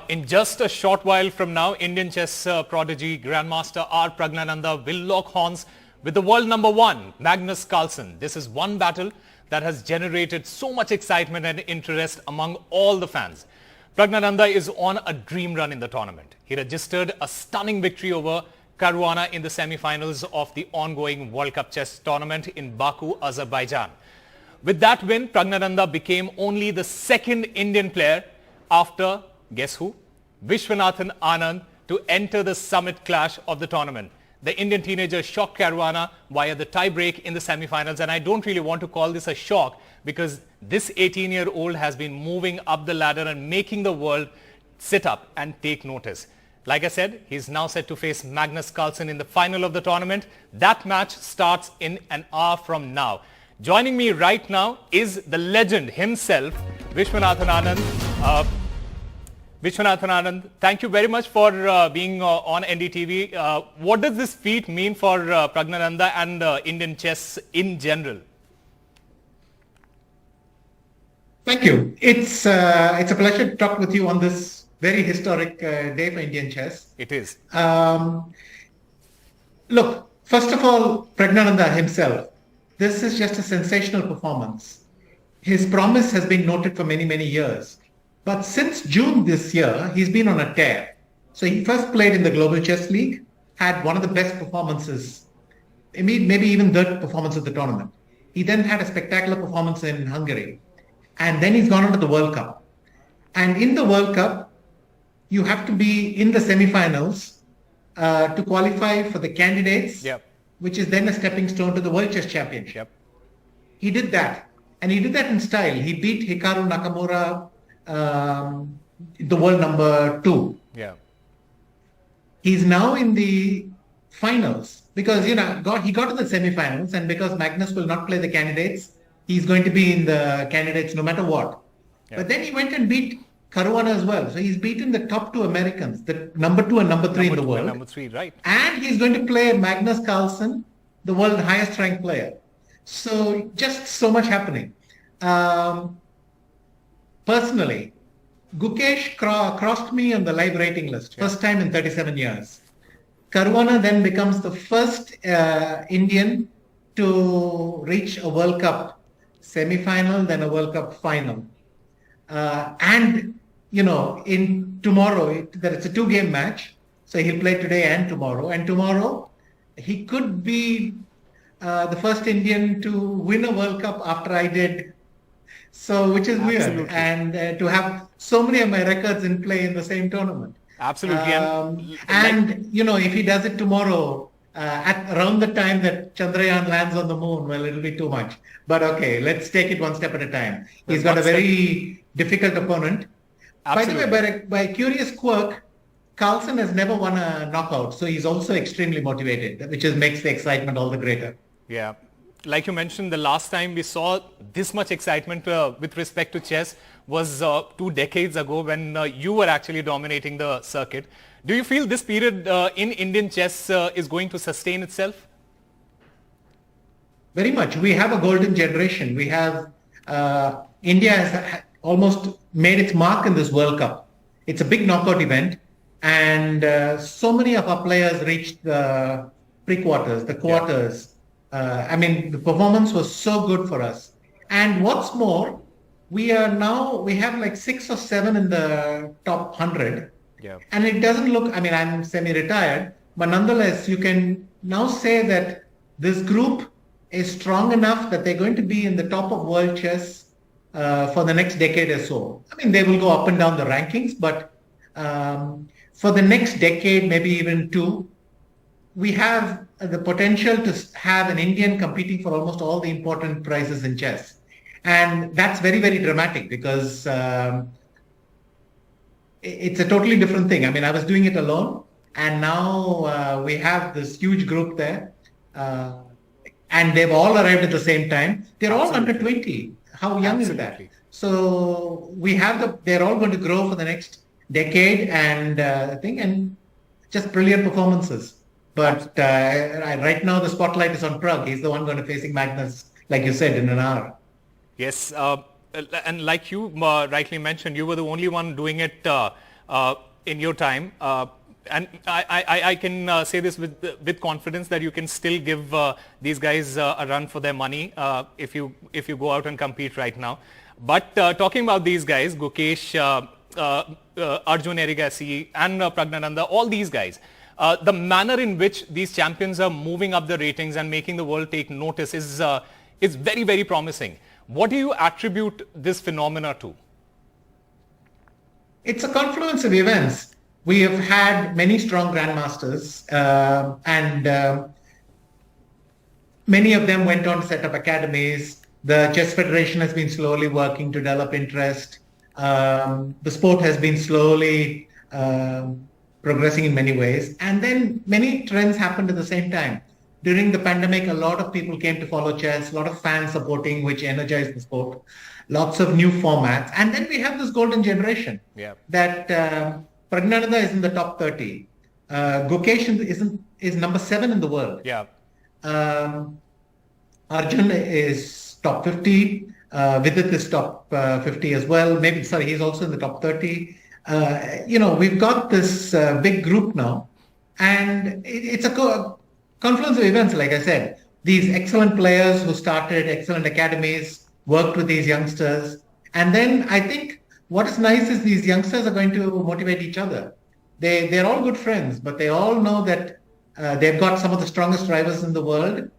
In just a short while from now, Indian chess prodigy Grandmaster Praggnanandhaa will lock horns with the world number one, Magnus Carlsen. This is one battle that has generated so much excitement and interest among all the fans. Praggnanandhaa is on a dream run in the tournament. He registered a stunning victory over Caruana in the semi-finals of the ongoing World Cup chess tournament in Baku, Azerbaijan. With that win, Praggnanandhaa became only the second Indian player after, guess who? Viswanathan Anand to enter the summit clash of the tournament. The Indian teenager shocked Caruana via the tie-break in the semi-finals, and I don't really want to call this a shock because this 18-year-old has been moving up the ladder and making the world sit up and take notice. Like I said, he's now set to face Magnus Carlsen in the final of the tournament. That match starts in an hour from now. Joining me right now is the legend himself, Viswanathan Anand. Viswanathan Anand, thank you very much for being on NDTV. What does this feat mean for Praggnanandhaa and Indian chess in general? Thank you. It's a pleasure to talk with you on this very historic day for Indian chess. It is. Look, first of all, Praggnanandhaa himself. This is just a sensational performance. His promise has been noted for many, many years. But since June this year, he's been on a tear. So he first played in the Global Chess League, had one of the best performances, maybe even third performance of the tournament. He then had a spectacular performance in Hungary. And then he's gone on to the World Cup. And in the World Cup, you have to be in the semi-finals to qualify for the candidates, which is then a stepping stone to the World Chess Championship. He did that. And he did that in style. He beat Hikaru Nakamura, the world number 2. He's now in the finals because, he got to the semi-finals, and because Magnus will not play the candidates, he's going to be in the candidates no matter what. But then he went and beat Caruana as well. So he's beaten the top 2 Americans, the number 2 and number 3 in the world. Number 3, right. And he's going to play Magnus Carlsen, the world's highest ranked player. So just so much happening. Personally, Gukesh crossed me on the live rating list, first time in 37 years. Caruana then becomes the first Indian to reach a World Cup semi-final, then a World Cup final. In tomorrow, it's a 2-game match. So he'll play today and tomorrow. And tomorrow, he could be the first Indian to win a World Cup after I did. So, which is weird. And to have so many of my records in play in the same tournament. Absolutely. If he does it tomorrow, at around the time that Chandrayaan lands on the moon, well, it'll be too much. But okay, let's take it one step at a time. He's got a very difficult opponent. Absolutely. By the way, by a curious quirk, Carlsen has never won a knockout, so he's also extremely motivated, which makes the excitement all the greater. Yeah. Like you mentioned, the last time we saw this much excitement with respect to chess was 2 decades ago when you were actually dominating the circuit. Do you feel this period in Indian chess is going to sustain itself? Very much. We have a golden generation. We have India has almost made its mark in this World Cup. It's a big knockout event, and so many of our players reached the pre-quarters, the quarters. The performance was so good for us. And what's more, we have like 6 or 7 in the top 100. And it doesn't look, I'm semi-retired, but nonetheless, you can now say that this group is strong enough that they're going to be in the top of world chess for the next decade or so. They will go up and down the rankings, but for the next decade, maybe even 2, we have the potential to have an Indian competing for almost all the important prizes in chess. And that's very, very dramatic because it's a totally different thing. I was doing it alone, and now we have this huge group there. And they've all arrived at the same time. They're all under 20. How young is that? So they're all going to grow for the next decade and just brilliant performances. But right now the spotlight is on Pragg. He's the one going to facing Magnus, like you said, in an hour. Yes, and like you rightly mentioned, you were the only one doing it in your time. And I can say this with confidence that you can still give these guys a run for their money if you go out and compete right now. But talking about these guys, Gukesh, Arjun Erigasi and Praggnanandhaa, all these guys, the manner in which these champions are moving up the ratings and making the world take notice is very, very promising. What do you attribute this phenomena to? It's a confluence of events. We have had many strong grandmasters, and many of them went on to set up academies. The Chess Federation has been slowly working to develop interest. The sport has been slowly progressing in many ways. And then many trends happened at the same time. During the pandemic, a lot of people came to follow chess, a lot of fans supporting, which energized the sport. Lots of new formats. And then we have this golden generation that Praggnanandhaa is in the top 30. Gukesh is number 7 in the world. Arjun is top 50. Vidit is top 50 as well. He's also in the top 30. We've got this big group now. And it's a confluence of events, like I said. These excellent players who started excellent academies, worked with these youngsters. And then I think what is nice is these youngsters are going to motivate each other. They're all good friends, but they all know that they've got some of the strongest drivers in the world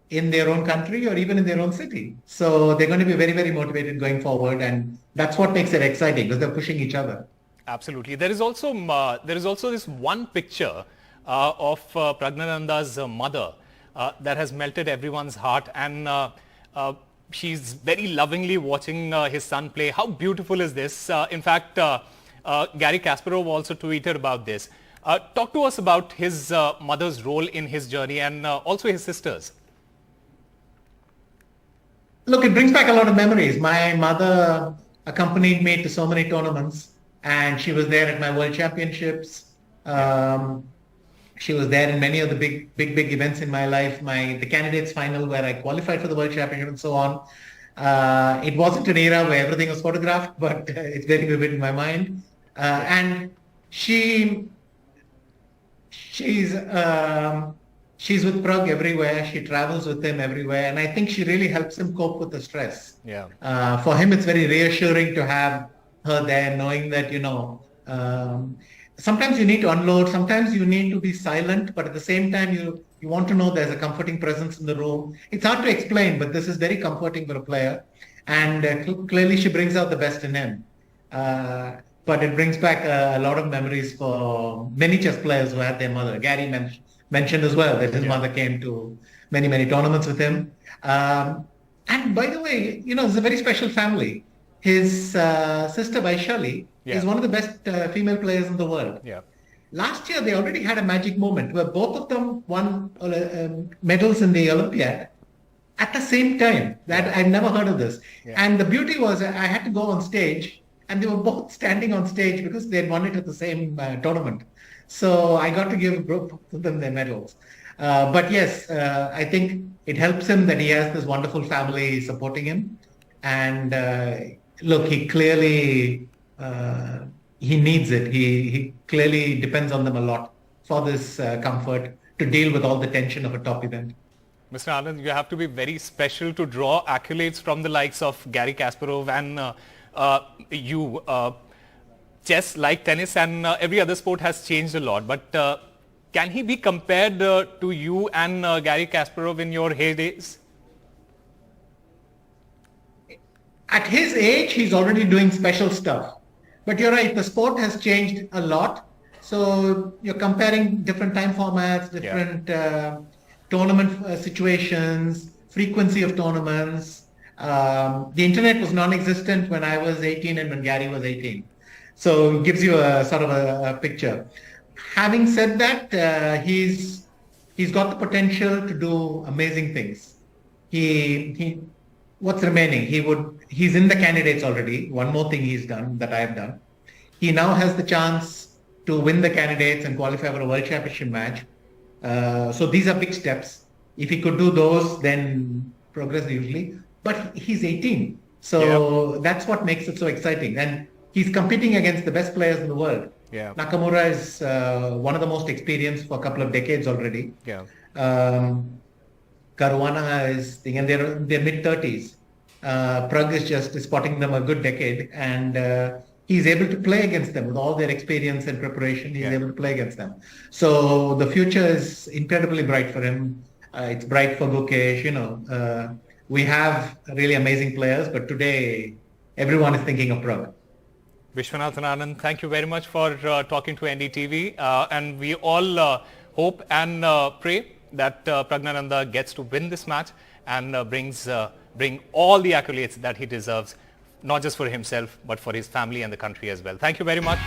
in their own country or even in their own city. So they're going to be very, very motivated going forward. And that's what makes it exciting, because they're pushing each other. Absolutely. There is also this one picture of Praggnanandhaa's mother that has melted everyone's heart, and she's very lovingly watching his son play. How beautiful is this? In fact, Garry Kasparov also tweeted about this. Talk to us about his mother's role in his journey and also his sisters. Look, it brings back a lot of memories. My mother accompanied me to so many tournaments, and she was there at my World Championships. She was there in many of the big events in my life. The candidates final where I qualified for the World Championship and so on. It wasn't an era where everything was photographed, but it's very vivid in my mind. And she's with Pragg everywhere. She travels with him everywhere, and I think she really helps him cope with the stress. For him, it's very reassuring to have her there, knowing that sometimes you need to unload, sometimes you need to be silent, but at the same time you want to know there's a comforting presence in the room. It's hard to explain, but this is very comforting for a player, and clearly she brings out the best in him. But it brings back a lot of memories for many chess players who had their mother. Garry mentioned as well that his mother came to many tournaments with him. And by the way, it's a very special family. His sister Vaishali is one of the best female players in the world. Last year, they already had a magic moment where both of them won medals in the Olympiad at the same time. I've never heard of this. And the beauty was I had to go on stage, and they were both standing on stage because they had won it at the same tournament. So I got to give both of them their medals. But yes, I think it helps him that he has this wonderful family supporting him. And look, he clearly he needs it. He clearly depends on them a lot for this comfort to deal with all the tension of a top event. Mr. Anand, you have to be very special to draw accolades from the likes of Garry Kasparov and you. Chess, like tennis and every other sport, has changed a lot. But can he be compared to you and Garry Kasparov in your heydays? At his age, he's already doing special stuff. But you're right, the sport has changed a lot. So you're comparing different time formats, different tournament situations, frequency of tournaments. The internet was non-existent when I was 18 and when Garry was 18. So it gives you a sort of a picture. Having said that, he's got the potential to do amazing things. What's remaining? He's in the candidates already. One more thing he's done that I have done. He now has the chance to win the candidates and qualify for a World Championship match. So these are big steps. If he could do those, then progress usually. But he's 18. So that's what makes it so exciting. And he's competing against the best players in the world. Yeah. Nakamura is one of the most experienced for a couple of decades already. Yeah. Caruana is, again, they're in their mid-30s. Pragg is just spotting them a good decade, and he's able to play against them with all their experience and preparation. He's able to play against them. So the future is incredibly bright for him. It's bright for Gukesh. We have really amazing players, but today everyone is thinking of Pragg. Viswanathan Anand, thank you very much for talking to NDTV, and we all hope and pray that Praggnanandhaa gets to win this match and bring all the accolades that he deserves, not just for himself but for his family and the country as well. Thank you very much.